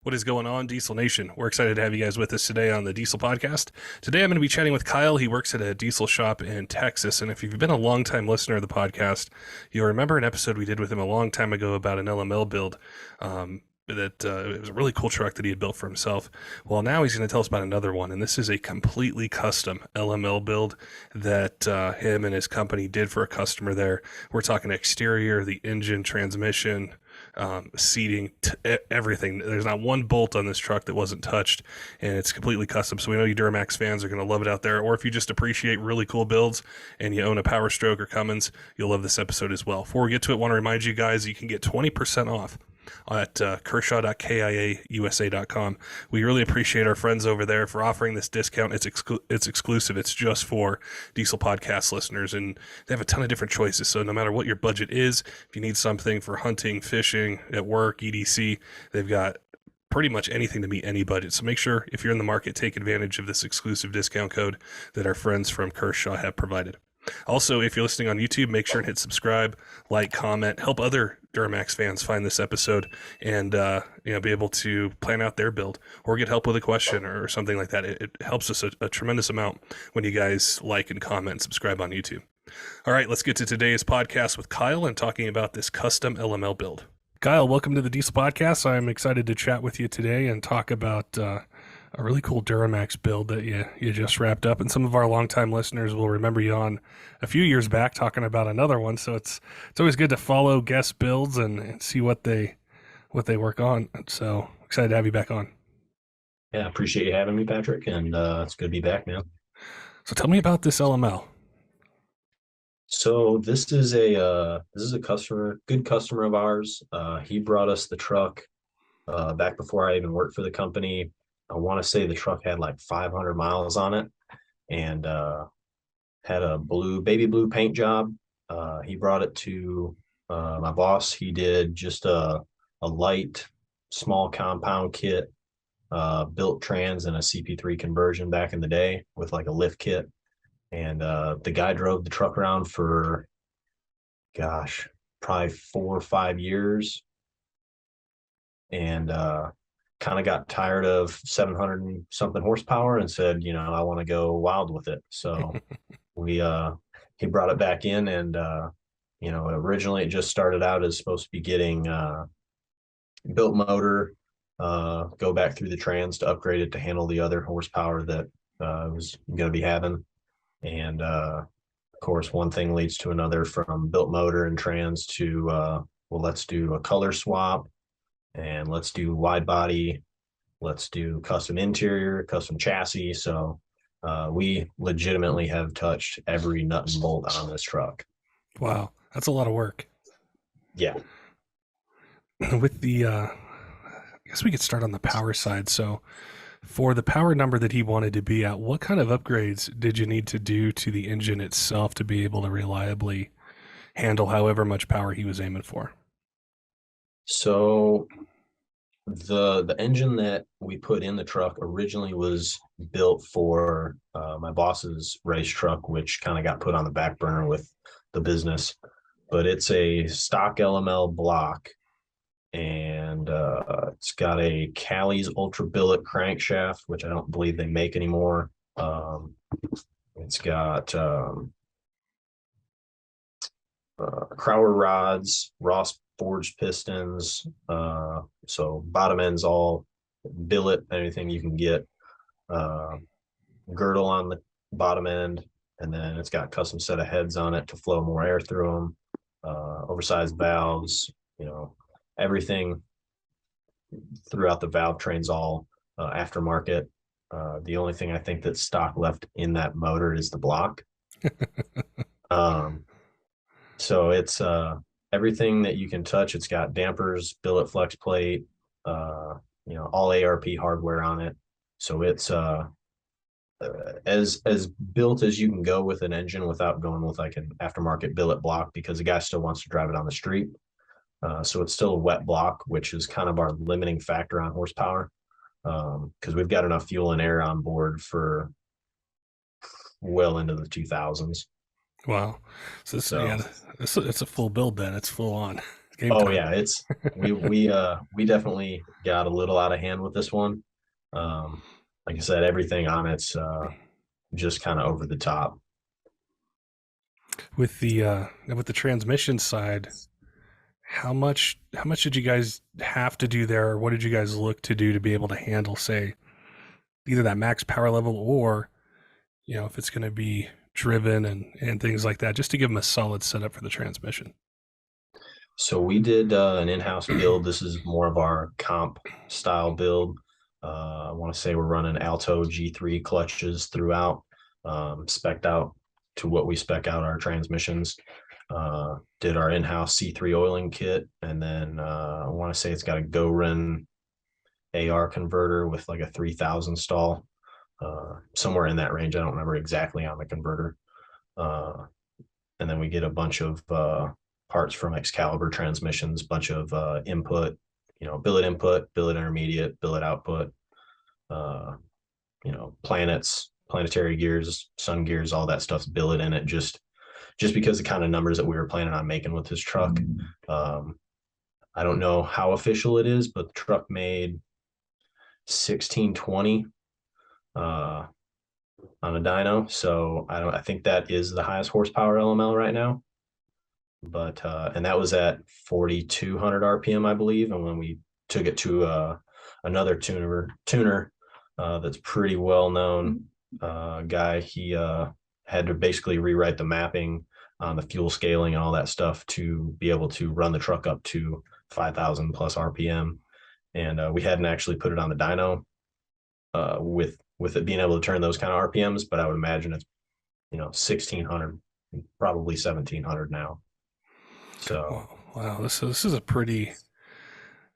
What is going on, Diesel Nation? We're excited to have you guys with us today on the Diesel Podcast. Today I'm going to be chatting with Kyle. He works at a diesel shop in Texas, and if you've been a long-time listener of the podcast, you'll remember an episode we did with him a long time ago about an LML build. It was a really cool truck that he had built for himself. Well, now he's going to tell us about another one, and this is a completely custom LML build that him and his company did for a customer there. We're talking exterior, the engine, transmission, seating, everything. There's not one bolt on this truck that wasn't touched, and it's completely custom. So we know you Duramax fans are going to love it out there. Or if you just appreciate really cool builds and you own a Power Stroke or Cummins, you'll love this episode as well. Before we get to it, I want to remind you guys you can get 20% off at kershaw.kiausa.com. We really appreciate our friends over there for offering this discount. It's exclusive. It's just for Diesel Podcast listeners, and they have a ton of different choices. So no matter what your budget is, if you need something for hunting, fishing, at work, EDC, they've got pretty much anything to meet any budget. So make sure if you're in the market, take advantage of this exclusive discount code that our friends from Kershaw have provided. Also, if you're listening on YouTube, make sure and hit subscribe, like, comment, help other Duramax fans find this episode and be able to plan out their build or get help with a question or something like that. It helps us a tremendous amount when you guys like and comment and subscribe on YouTube. All right, let's get to today's podcast with Kyle and talking about this custom LML build. Kyle, welcome to the Diesel Podcast. I'm excited to chat with you today and talk about a really cool Duramax build that you just wrapped up. And some of our longtime listeners will remember you on a few years back talking about another one. So it's always good to follow guest builds and see what they work on. So excited to have you back on. Yeah, appreciate you having me, Patrick, and it's good to be back, man. So tell me about this LML. So this is a good customer of ours. He brought us the truck back before I even worked for the company. I want to say the truck had like 500 miles on it and had a baby blue paint job. He brought it to my boss. He did just a light, small compound kit, built trans and a CP3 conversion back in the day with like a lift kit. And the guy drove the truck around for, probably 4 or 5 years. And kind of got tired of 700 and something horsepower and said, I want to go wild with it. So he brought it back in and, originally it just started out as supposed to be getting built motor, go back through the trans to upgrade it to handle the other horsepower that it was going to be having. And of course, one thing leads to another from built motor and trans to, let's do a color swap. And let's do wide body, let's do custom interior, custom chassis. So we legitimately have touched every nut and bolt on this truck. Wow, that's a lot of work. Yeah. With the, I guess we could start on the power side. So for the power number that he wanted to be at, what kind of upgrades did you need to do to the engine itself to be able to reliably handle however much power he was aiming for? So the engine that we put in the truck originally was built for my boss's race truck, which kind of got put on the back burner with the business. But it's a stock LML block, and it's got a Callie's Ultra Billet crankshaft, which I don't believe they make anymore. It's got Crowler rods, Ross forged pistons, so bottom end's all billet, anything you can get, girdle on the bottom end, and then it's got custom set of heads on it to flow more air through them, oversized valves, everything throughout the valve train's all aftermarket. The only thing I think that's stock left in that motor is the block. So it's everything that you can touch. It's got dampers, billet flex plate, all ARP hardware on it. So it's as built as you can go with an engine without going with like an aftermarket billet block, because the guy still wants to drive it on the street. So it's still a wet block, which is kind of our limiting factor on horsepower, because we've got enough fuel and air on board for well into the 2000s. Wow. So it's a full build then. It's full on. game Oh time. yeah, it's we definitely got a little out of hand with this one. Um, like I said, everything on it's just kind of over the top. With the transmission side, how much did you guys have to do there, or what did you guys look to do to be able to handle, say, either that max power level, or if it's going to be driven and things like that, just to give them a solid setup for the transmission. So we did an in-house build. This is more of our comp style build. I want to say we're running Alto G3 clutches throughout, spec'd out to what we spec out our transmissions. Did our in-house C3 oiling kit, and then I want to say it's got a Gorin AR converter with like a 3000 stall, somewhere in that range. I don't remember exactly on the converter. Uh, and then we get a bunch of parts from Excalibur transmissions, bunch of input, billet input, billet intermediate, billet output, uh, planets, planetary gears, sun gears, all that stuff's billet in it, just because the kind of numbers that we were planning on making with this truck. I don't know how official it is, but the truck made 1620 uh, on a dyno. So I think that is the highest horsepower LML right now. But and that was at 4200 RPM, I believe. And when we took it to another tuner that's pretty well known guy, he had to basically rewrite the mapping on the fuel scaling and all that stuff to be able to run the truck up to 5000 plus RPM. And we hadn't actually put it on the dyno with it being able to turn those kind of RPMs, but I would imagine it's 1600, probably 1700 now. So Wow, this is a pretty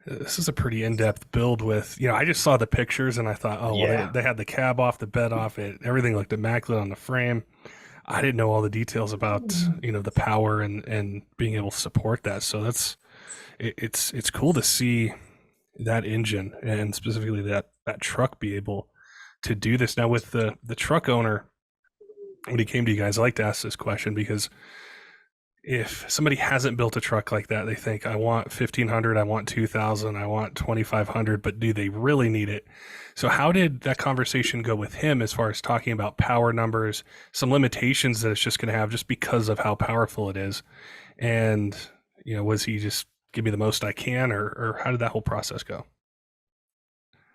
in-depth build. With I just saw the pictures and I thought, oh well, yeah. they had the cab off, the bed off, it everything looked immaculate on the frame. I didn't know all the details about the power and being able to support that. So it's cool to see that engine and specifically that truck be able to do this. Now with the truck owner, when he came to you guys, I like to ask this question because if somebody hasn't built a truck like that, they think, I want 1500, I want 2000, I want 2500, but do they really need it? So how did that conversation go with him as far as talking about power numbers, some limitations that it's just going to have just because of how powerful it is? And was he just give me the most I can, or how did that whole process go?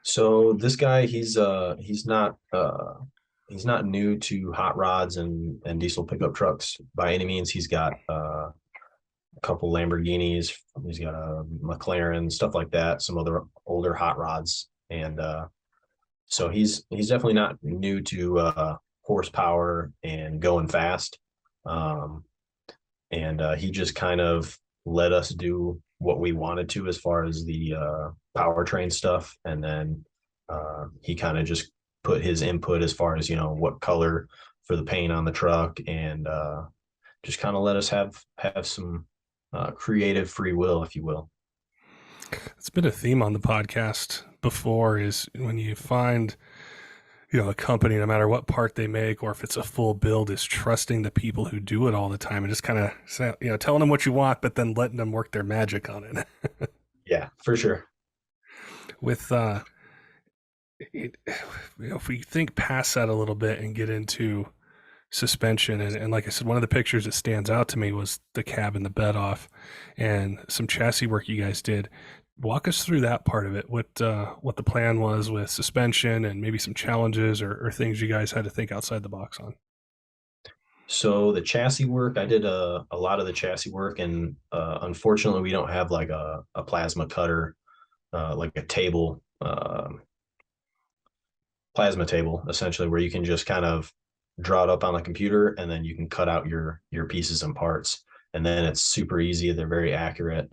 So this guy, he's not new to hot rods and diesel pickup trucks by any means. He's got a couple Lamborghinis, he's got a McLaren, stuff like that, some other older hot rods, and so he's definitely not new to horsepower and going fast. Um, and he just kind of let us do what we wanted to as far as the powertrain stuff, and then he kind of just put his input as far as what color for the paint on the truck, and just kind of let us have some creative free will, if you will. It's been a theme on the podcast before, is when you find a company, no matter what part they make or if it's a full build, is trusting the people who do it all the time and just kind of telling them what you want, but then letting them work their magic on it. Yeah, for sure. With if we think past that a little bit and get into suspension, and like I said, one of the pictures that stands out to me was the cab and the bed off and some chassis work you guys did. Walk us through that part of it, what the plan was with suspension and maybe some challenges or things you guys had to think outside the box on. So the chassis work, I did a lot of the chassis work, and unfortunately, we don't have like a plasma cutter, like a table, plasma table, essentially, where you can just kind of draw it up on the computer, and then you can cut out your pieces and parts, and then it's super easy. They're very accurate,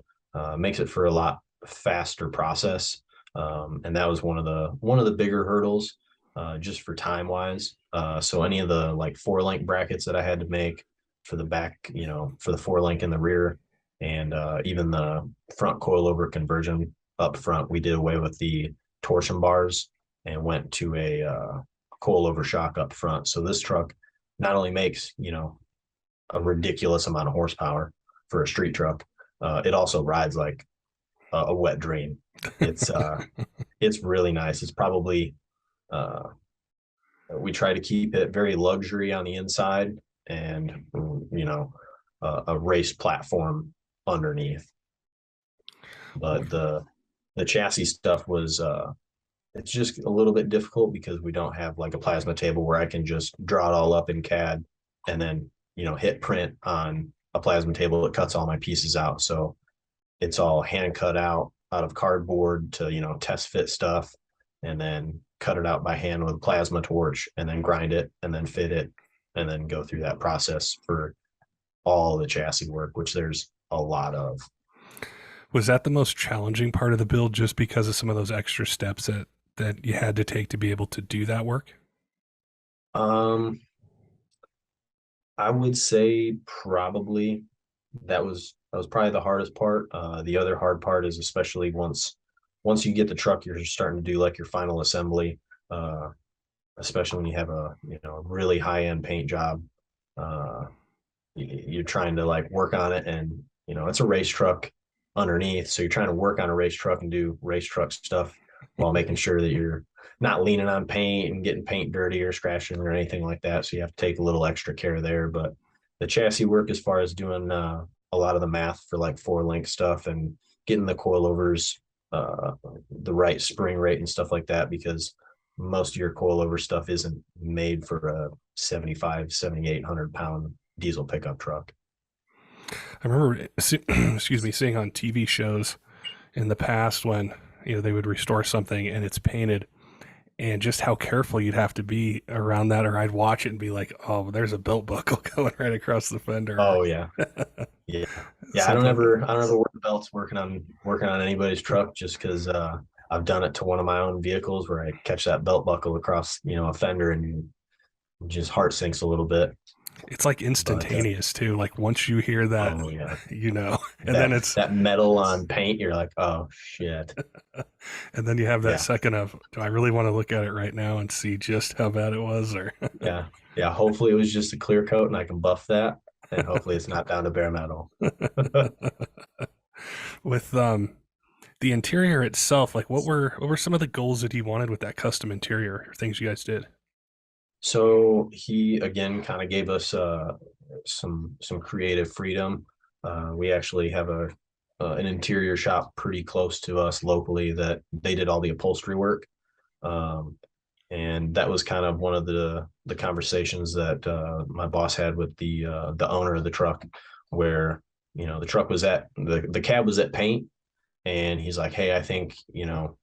makes it for a lot faster process, and that was one of the bigger hurdles, just for time wise. So any of the like 4-link brackets that I had to make for the back, for the 4-link in the rear, and even the front coilover conversion up front, we did away with the torsion bars and went to a coilover shock up front. So this truck not only makes a ridiculous amount of horsepower for a street truck, It also rides like a wet dream. It's it's really nice. It's probably uh, we try to keep it very luxury on the inside, and a race platform underneath. But the chassis stuff was it's just a little bit difficult because we don't have like a plasma table where I can just draw it all up in CAD and then hit print on a plasma table that cuts all my pieces out. So it's all hand cut out of cardboard to test fit stuff, and then cut it out by hand with a plasma torch, and then grind it, and then fit it, and then go through that process for all the chassis work, which there's a lot of. Was that the most challenging part of the build, just because of some of those extra steps that you had to take to be able to do that work? um I would say probably that was probably the hardest part. The other hard part is, especially once you get the truck, you're starting to do like your final assembly, uh, especially when you have a really high end paint job. Uh, you're trying to like work on it, and it's a race truck underneath, so you're trying to work on a race truck and do race truck stuff while making sure that you're not leaning on paint and getting paint dirty or scratching or anything like that. So you have to take a little extra care there. But the chassis work, as far as doing a lot of the math for like 4 link stuff and getting the coilovers the right spring rate and stuff like that, because most of your coilover stuff isn't made for a 7,800 pound diesel pickup truck. I remember, excuse me, seeing on TV shows in the past when they would restore something and it's painted, and just how careful you'd have to be around that. Or I'd watch it and be like, "Oh, there's a belt buckle going right across the fender." Oh yeah, yeah, yeah. I don't Something. ever, I don't ever wear belts working on anybody's truck, just because I've done it to one of my own vehicles where I catch that belt buckle across a fender, and just heart sinks a little bit. It's like But instantaneous too. Like once you hear that, oh yeah, and then that it's that metal on paint, you're like, oh shit. and then you have that Yeah, second of, do I really want to look at it right now and see just how bad it was? Or yeah, yeah. Hopefully it was just a clear coat and I can buff that, and hopefully it's not down to bare metal. with the interior itself, like what were some of the goals that he wanted with that custom interior, or things you guys did? So he again kind of gave us some creative freedom. We actually have an interior shop pretty close to us locally that they did all the upholstery work. Um, and that was kind of one of the conversations that my boss had with the owner of the truck, where the truck was at the cab was at paint, and he's like, hey, I think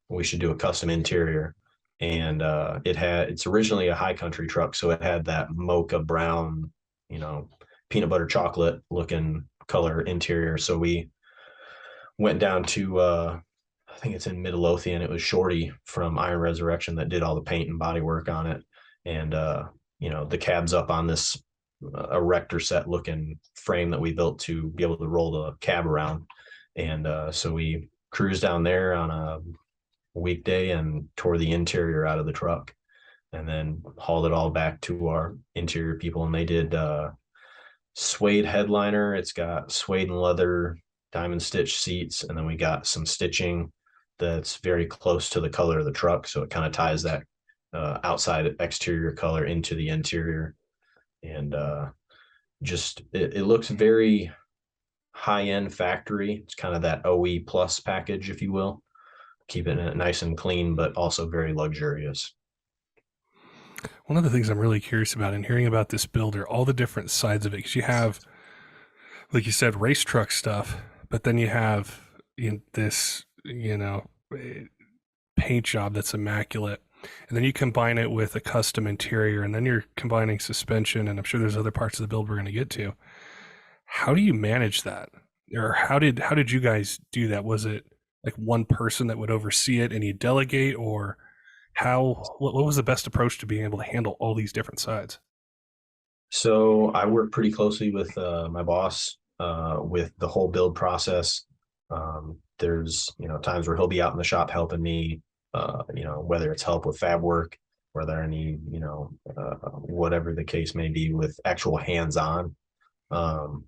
we should do a custom interior. And it's originally a high country truck, so it had that mocha brown, you know peanut butter chocolate looking color interior. So we went down to I think it's in Midlothian. It was Shorty from Iron Resurrection that did all the paint and body work on it. And the cab's up on this erector set looking frame that we built to be able to roll the cab around. And so we cruised down there on a weekday and tore the interior out of the truck, and then hauled it all back to our interior people. And they did suede headliner. It's got suede and leather diamond stitch seats, and then we got some stitching that's very close to the color of the truck, so it kind of ties that outside exterior color into the interior. And just it looks very high end factory. It's kind of that OE plus package, if you will, keeping it nice and clean, but also very luxurious. One of the things I'm really curious about in hearing about this build are all the different sides of it. Because you have, like you said, race truck stuff, but then you have this, paint job that's immaculate. And then you combine it with a custom interior, and then you're combining suspension, and I'm sure there's other parts of the build we're going to get to. How do you manage that? Or how did you guys do that? Was it like one person that would oversee it and you delegate, or what was the best approach to being able to handle all these different sides? So I work pretty closely with my boss with the whole build process. There's times where he'll be out in the shop helping me, whether it's help with fab work, whether I need whatever the case may be with actual hands on. Um,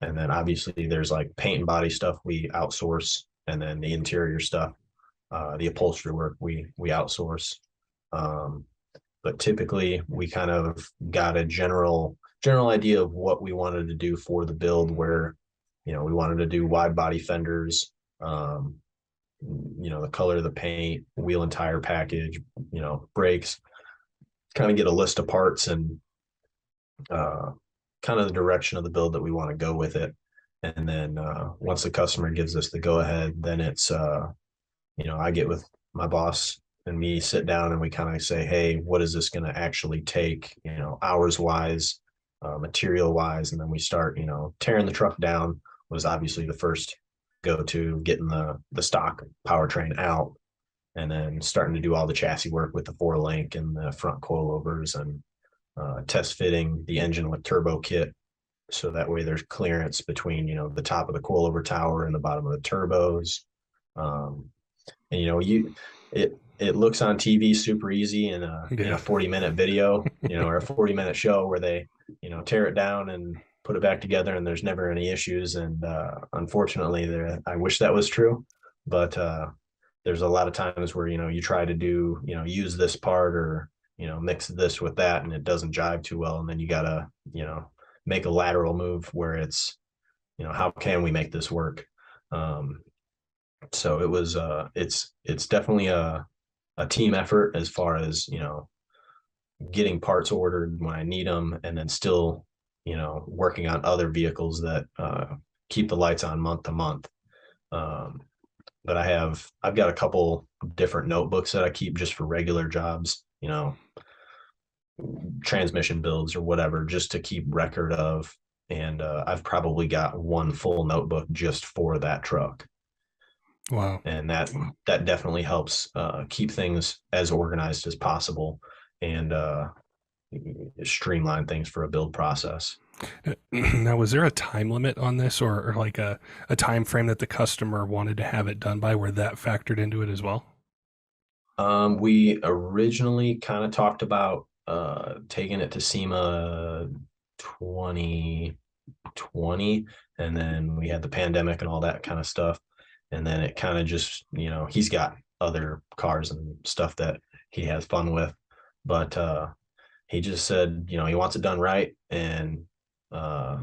And then obviously there's like paint and body stuff we outsource, and then the interior stuff, the upholstery work we outsource. Um, but typically we kind of got a general idea of what we wanted to do for the build, where we wanted to do wide body fenders, the color of the paint, wheel and tire package, brakes, kind of get a list of parts and uh, kind of the direction of the build that we want to go with it. And then once the customer gives us the go ahead, then it's I get with my boss and me, sit down, and we kind of say, hey, what is this going to actually take, hours wise, material wise. And then we start, tearing the truck down was obviously the first go to, getting the stock powertrain out, and then starting to do all the chassis work with the 4-link and the front coilovers, and test fitting the engine with turbo kit. So that way there's clearance between, the top of the coilover tower and the bottom of the turbos. And it looks on TV super easy in a 40-minute video, or a 40-minute show where they, tear it down and put it back together, and there's never any issues. And unfortunately, I wish that was true, but there's a lot of times where you try to do, use this part, or mix this with that, and it doesn't jive too well, and then you gotta make a lateral move where it's how can we make this work. So it was it's definitely a team effort, as far as getting parts ordered when I need them, and then still working on other vehicles that keep the lights on month to month. But I've got a couple different notebooks that I keep just for regular jobs, transmission builds or whatever, just to keep record of. And I've probably got one full notebook just for that truck. Wow. And that definitely helps keep things as organized as possible, and streamline things for a build process. Now, was there a time limit on this, or like a time frame that the customer wanted to have it done by, where that factored into it as well? We originally kind of talked about taking it to SEMA 2020, and then we had the pandemic and all that kind of stuff. And then it kind of just, he's got other cars and stuff that he has fun with, but he just said, he wants it done right. And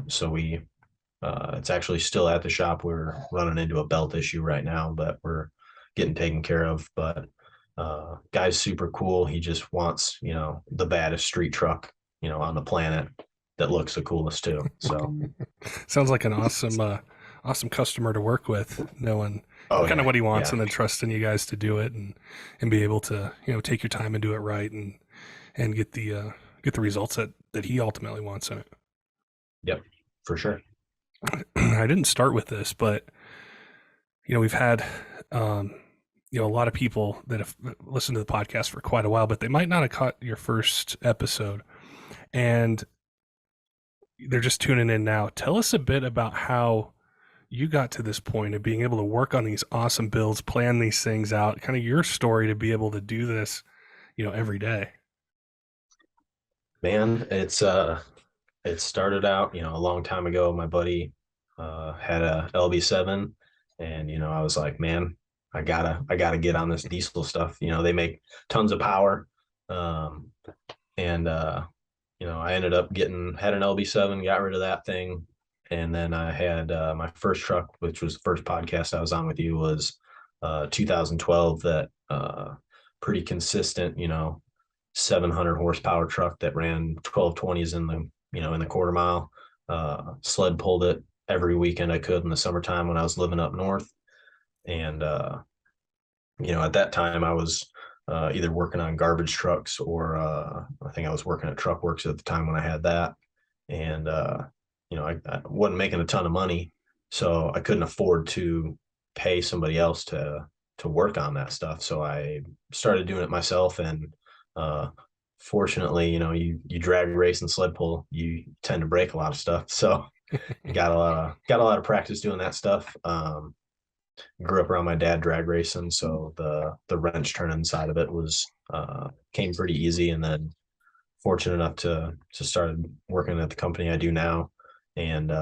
so it's actually still at the shop. We're running into a belt issue right now, but we're getting taken care of. But guy's super cool. He just wants, the baddest street truck, on the planet, that looks the coolest too. So Sounds like an awesome customer to work with, knowing kind of what he wants, and then trusting you guys to do it, and be able to take your time and do it right, and get the results that he ultimately wants in it. Yep, for sure. I didn't start with this, but we've had a lot of people that have listened to the podcast for quite a while, but they might not have caught your first episode, and they're just tuning in now. Tell us a bit about how you got to this point of being able to work on these awesome builds, plan these things out, kind of your story to be able to do this, every day. Man, it started out, a long time ago. My buddy had a LB7, and I was like, man, I gotta get on this diesel stuff. They make tons of power. And I ended up had an LB7, got rid of that thing. And then I had my first truck, which was the first podcast I was on with you, was 2012, that pretty consistent, 700 horsepower truck that ran 1220s in the quarter mile. Sled pulled it every weekend I could in the summertime when I was living up north. And, at that time I was either working on garbage trucks, or I think I was working at Truck Works at the time when I had that. And, I wasn't making a ton of money, so I couldn't afford to pay somebody else to work on that stuff. So I started doing it myself. And fortunately, you drag race and sled pull, you tend to break a lot of stuff. So got a lot of practice doing that stuff. Grew up around my dad drag racing, so the wrench turning side of it was came pretty easy. And then fortunate enough to start working at the company I do now, and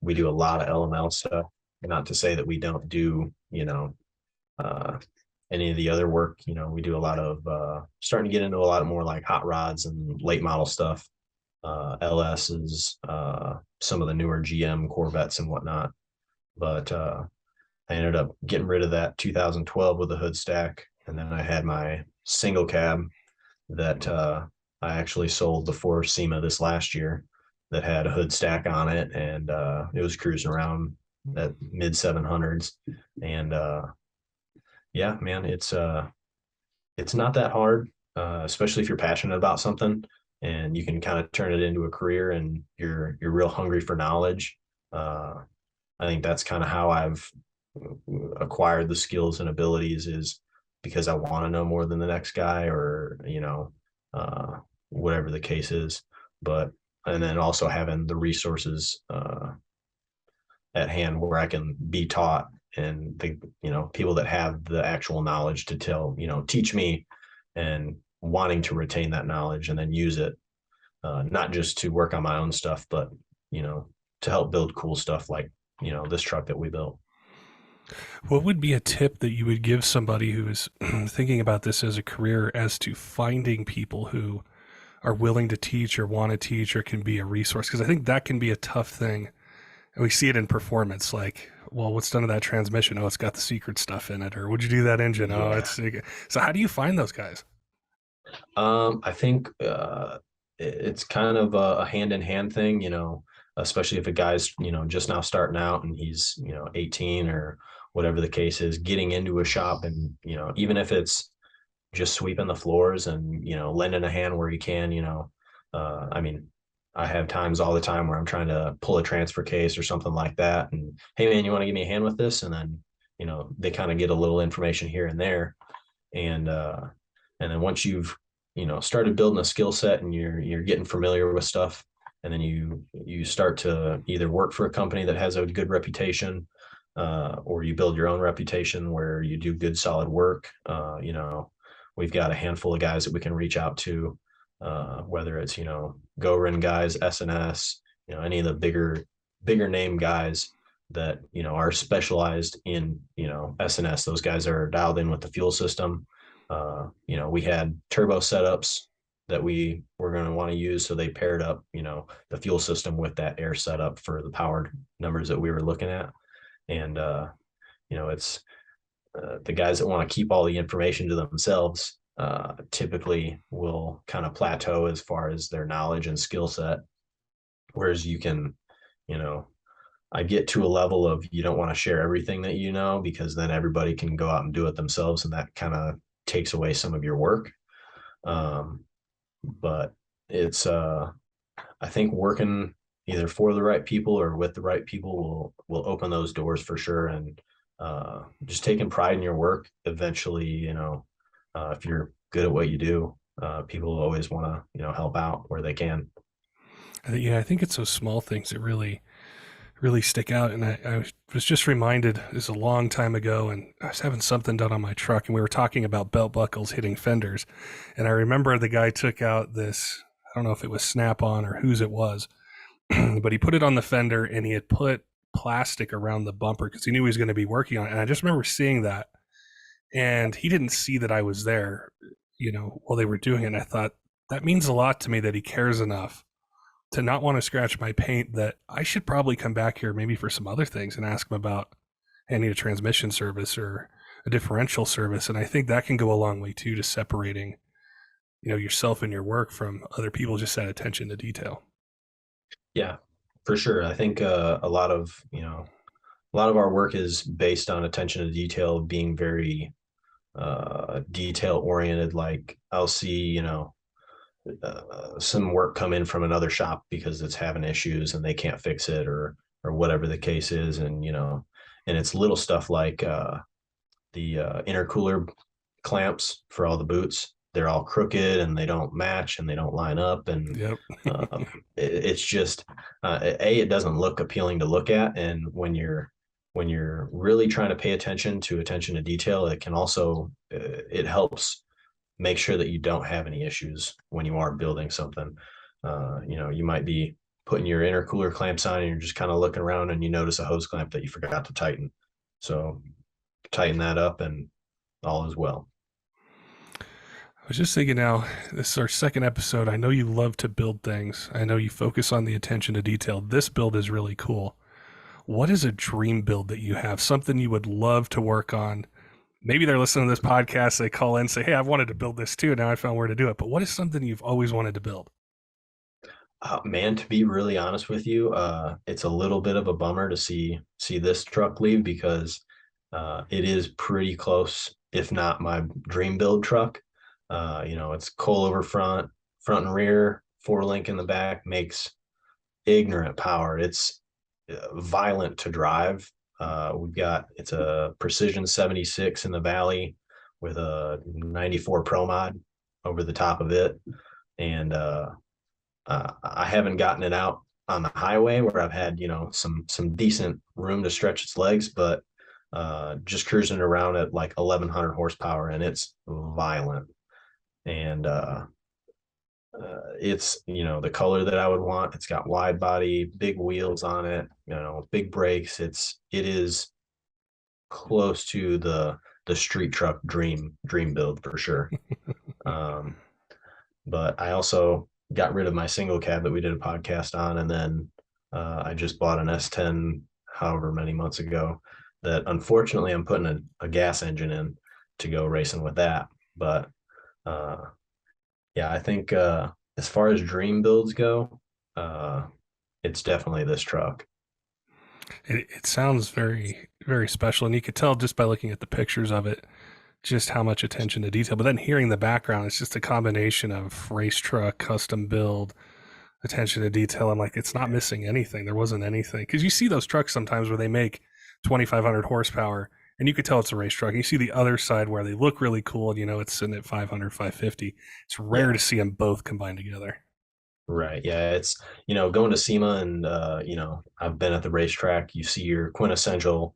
we do a lot of LML stuff. Not to say that we don't do, uh, any of the other work. We do a lot of starting to get into a lot more like hot rods and late model stuff, LSs, some of the newer GM Corvettes and whatnot. But I ended up getting rid of that 2012 with a hood stack, and then I had my single cab that I actually sold before SEMA this last year that had a hood stack on it, and it was cruising around at mid 700s. And yeah, man, it's not that hard, especially if you're passionate about something and you can kind of turn it into a career and you're real hungry for knowledge. I think that's kind of how I've acquired the skills and abilities, is because I want to know more than the next guy, or uh, whatever the case is. But and then also having the resources at hand where I can be taught, and the people that have the actual knowledge to teach me, and wanting to retain that knowledge and then use it, not just to work on my own stuff, but to help build cool stuff like this truck that we built. What would be a tip that you would give somebody who is thinking about this as a career, as to finding people who are willing to teach or want to teach or can be a resource? Because I think that can be a tough thing. And we see it in performance, like, well, what's done to that transmission? Oh, it's got the secret stuff in it. Or would you do that engine? Oh, Yeah. it's so. How do you find those guys? I think it's kind of a hand in hand thing, especially if a guy's, just now starting out and he's, 18 or whatever the case is, getting into a shop, and, even if it's just sweeping the floors and, lending a hand where you can, I mean, I have times all the time where I'm trying to pull a transfer case or something like that. And, hey, man, you want to give me a hand with this? And then, they kind of get a little information here and there. And, and then once you've started building a skill set and you're getting familiar with stuff, and then you start to either work for a company that has a good reputation, or you build your own reputation where you do good solid work. We've got a handful of guys that we can reach out to, whether it's GoRen guys, SNS, any of the bigger name guys that are specialized in SNS. Those guys are dialed in with the fuel system. We had turbo setups that we were going to want to use, so they paired up the fuel system with that air setup for the powered numbers that we were looking at. And it's the guys that want to keep all the information to themselves typically will kind of plateau as far as their knowledge and skill set, whereas you can I get to a level of, you don't want to share everything that because then everybody can go out and do it themselves, and that kind of takes away some of your work. But it's I think working either for the right people or with the right people will open those doors for sure. And just taking pride in your work eventually, if you're good at what you do, people will always want to help out where they can. Yeah, I think it's those small things that really stick out. And I was just reminded, this a long time ago, and I was having something done on my truck, and we were talking about belt buckles hitting fenders. And I remember the guy took out this, I don't know if it was Snap-on or whose it was, but he put it on the fender and he had put plastic around the bumper because he knew he was going to be working on it. And I just remember seeing that. And he didn't see that I was there, while they were doing it. And I thought, that means a lot to me that he cares enough to not want to scratch my paint, that I should probably come back here maybe for some other things and ask him about, I need a transmission service or a differential service. And I think that can go a long way too, to separating, yourself and your work from other people, just that attention to detail. Yeah, for sure. I think a lot of our work is based on attention to detail, being very detail oriented. Like I'll see, some work come in from another shop because it's having issues and they can't fix it, or whatever the case is. And and it's little stuff like the intercooler clamps for all the boots. They're all crooked and they don't match and they don't line up. And Yep. it's just it doesn't look appealing to look at. And when you're really trying to pay attention to detail, it can also it helps make sure that you don't have any issues when you are building something. You might be putting your intercooler clamps on and you're just kind of looking around and you notice a hose clamp that you forgot to tighten. So tighten that up and all is well. I was just thinking now, this is our second episode. I know you love to build things. I know you focus on the attention to detail. This build is really cool. What is a dream build that you have? Something you would love to work on? Maybe they're listening to this podcast. They call in and say, hey, I've wanted to build this too. Now I found where to do it. But what is something you've always wanted to build? Man, to be really honest with you, it's a little bit of a bummer to see this truck leave because it is pretty close, if not my dream build truck. It's coilover front and rear, 4-link in the back, makes ignorant power. It's violent to drive. It's a Precision 76 in the Valley with a 94 Pro Mod over the top of it, and I haven't gotten it out on the highway where I've had some decent room to stretch its legs, but just cruising around at like 1100 horsepower, and it's violent. And it's the color that I would want. It's got wide body, big wheels on it, big brakes. It is close to the street truck dream build for sure. But I also got rid of my single cab that we did a podcast on, and then I just bought an S10 however many months ago that unfortunately I'm putting a gas engine in to go racing with that. But yeah, I think as far as dream builds go, it's definitely this truck. It sounds very, very special. And you could tell just by looking at the pictures of it, just how much attention to detail. But then hearing the background, it's just a combination of race truck, custom build, attention to detail. I'm like, it's not missing anything. There wasn't anything. Because you see those trucks sometimes where they make 2,500 horsepower and you could tell it's a race truck. And you see the other side where they look really cool and it's sitting at 500, 550. It's rare to see them both combined together. Right. Yeah. It's, going to SEMA and, I've been at the racetrack. You see your quintessential,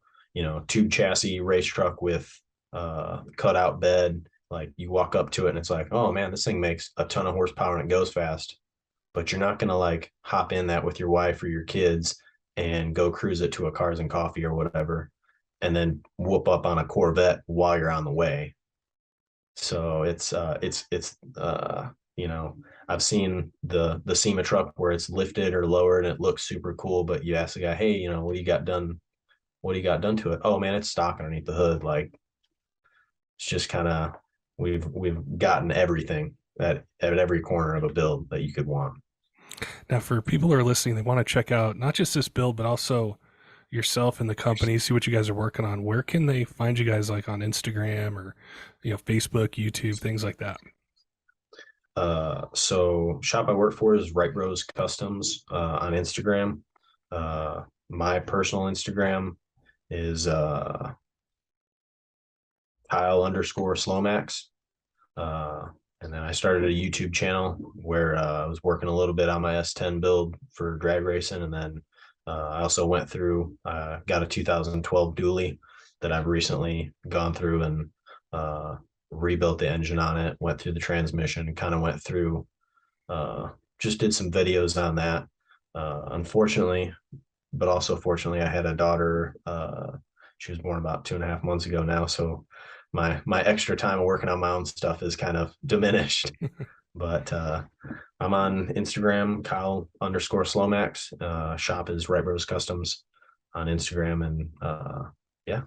tube chassis race truck with cutout bed. Like you walk up to it and it's like, oh man, this thing makes a ton of horsepower and it goes fast. But you're not going to like hop in that with your wife or your kids and go cruise it to a Cars and Coffee or whatever, and then whoop up on a Corvette while you're on the way. So I've seen the SEMA truck where it's lifted or lowered and it looks super cool, but you ask the guy, hey, what do you got done? What do you got done to it? Oh man, it's stock underneath the hood. Like it's just kind of we've gotten everything at every corner of a build that you could want. Now, for people who are listening, they want to check out not just this build, but also yourself and the company, see what you guys are working on. Where can they find you guys, like on Instagram or Facebook, YouTube, things like that? So shop I work for is Wright Bros Customs on Instagram. My personal Instagram is Kyle_Slomax. And then I started a YouTube channel where I was working a little bit on my S10 build for drag racing. And then I also went through, got a 2012 dually that I've recently gone through and rebuilt the engine on it, went through the transmission, and kind of went through, just did some videos on that. Unfortunately, but also fortunately, I had a daughter. She was born about 2.5 months ago now. So my extra time of working on my own stuff is kind of diminished. But I'm on Instagram, Kyle_Slomax. Shop is Wright Bros Customs on Instagram. And yeah.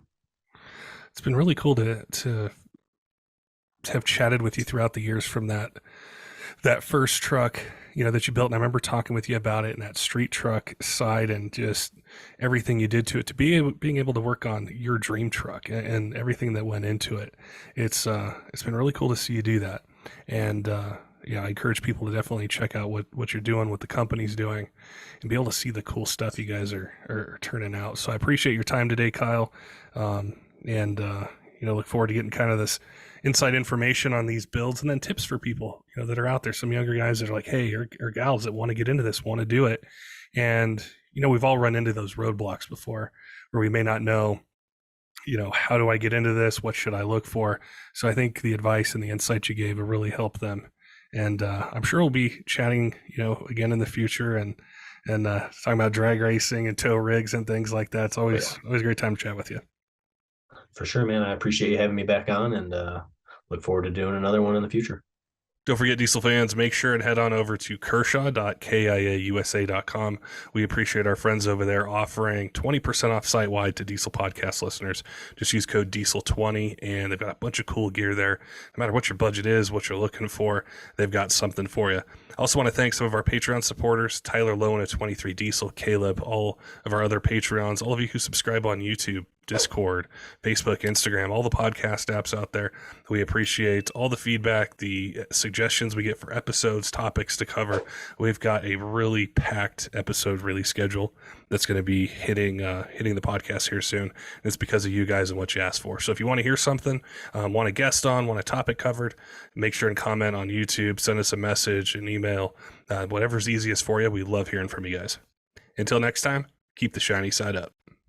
It's been really cool to have chatted with you throughout the years from that first truck, that you built. And I remember talking with you about it and that street truck side and just everything you did to it, to being able to work on your dream truck and everything that went into it. It's been really cool to see you do that. And I encourage people to definitely check out what you're doing, what the company's doing, and be able to see the cool stuff you guys are turning out. So I appreciate your time today, Kyle. Look forward to getting kind of this inside information on these builds and then tips for people, that are out there. Some younger guys that are like, hey, or gals that want to get into this, want to do it. And, we've all run into those roadblocks before where we may not know, how do I get into this? What should I look for? So I think the advice and the insight you gave will really help them. And I'm sure we'll be chatting, again in the future. And and talking about drag racing and tow rigs and things like that. It's Oh, always yeah. always a great time to chat with you. For sure, man. I appreciate you having me back on, and look forward to doing another one in the future. Don't forget, Diesel fans, make sure and head on over to kershaw.kiausa.com. We appreciate our friends over there offering 20% off site-wide to Diesel podcast listeners. Just use code Diesel20, and they've got a bunch of cool gear there. No matter what your budget is, what you're looking for, they've got something for you. I also want to thank some of our Patreon supporters, Tyler Loewen at 23 Diesel, Kaleb, all of our other Patreons, all of you who subscribe on YouTube, Discord, Facebook, Instagram, all the podcast apps out there. We appreciate all the feedback, the suggestions we get for episodes, topics to cover. We've got a really packed episode release schedule that's going to be hitting the podcast here soon. And it's because of you guys and what you asked for. So if you want to hear something, want a guest on, want a topic covered, make sure and comment on YouTube, send us a message, an email, whatever's easiest for you. We love hearing from you guys. Until next time, keep the shiny side up.